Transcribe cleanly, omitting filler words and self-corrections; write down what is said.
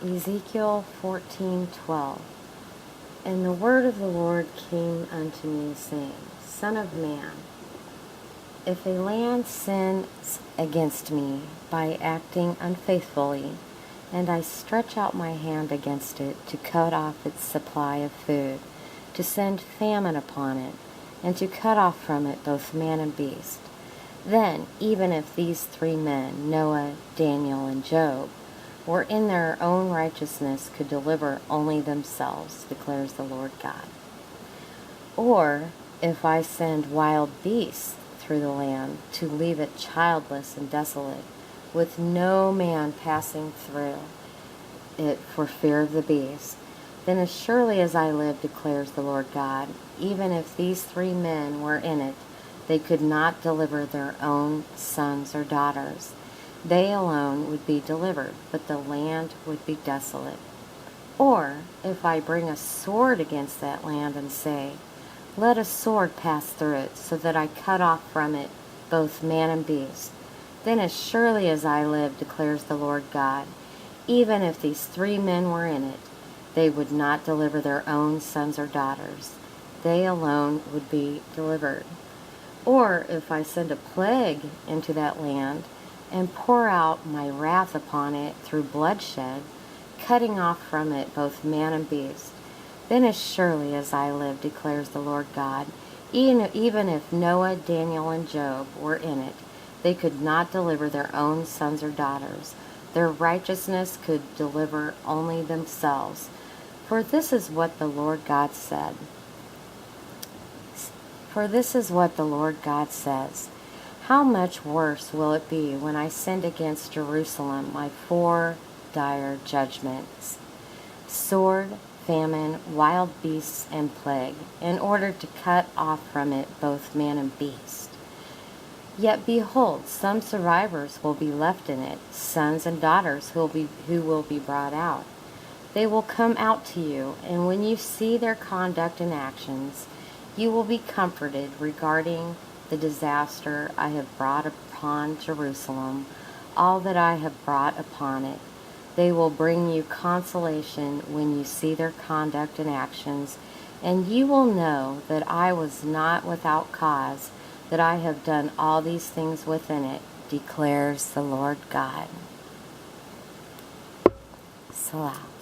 Ezekiel 14:12. And the word of the Lord came unto me, saying, Son of man, if a land sins against me by acting unfaithfully, and I stretch out my hand against it to cut off its supply of food, to send famine upon it, and to cut off from it both man and beast, then even if these three men, Noah, Daniel, and Job, were in their own righteousness, could deliver only themselves, declares the Lord God. Or if I send wild beasts through the land to leave it childless and desolate, with no man passing through it for fear of the beast, then as surely as I live, declares the Lord God, even if these three men were in it, they could not deliver their own sons or daughters. They alone would be delivered, but the land would be desolate. Or if I bring a sword against that land and say, Let a sword pass through it, so that I cut off from it both man and beast, then as surely as I live, declares the Lord God, even if these three men were in it, they would not deliver their own sons or daughters. They alone would be delivered. Or if I send a plague into that land, and pour out my wrath upon it through bloodshed, cutting off from it both man and beast, then as surely as I live, declares the Lord God, even if Noah, Daniel, and Job were in it, they could not deliver their own sons or daughters. Their righteousness could deliver only themselves. For this is what the Lord God said. For this is what the Lord God says. How much worse will it be when I send against Jerusalem my 4 dire judgments, sword, famine, wild beasts, and plague, in order to cut off from it both man and beast. Yet behold, some survivors will be left in it, sons and daughters who will be brought out. They will come out to you, and when you see their conduct and actions, you will be comforted regarding the disaster I have brought upon Jerusalem, all that I have brought upon it. They will bring you consolation when you see their conduct and actions, and you will know that I was not without cause, that I have done all these things within it, declares the Lord God. Salah.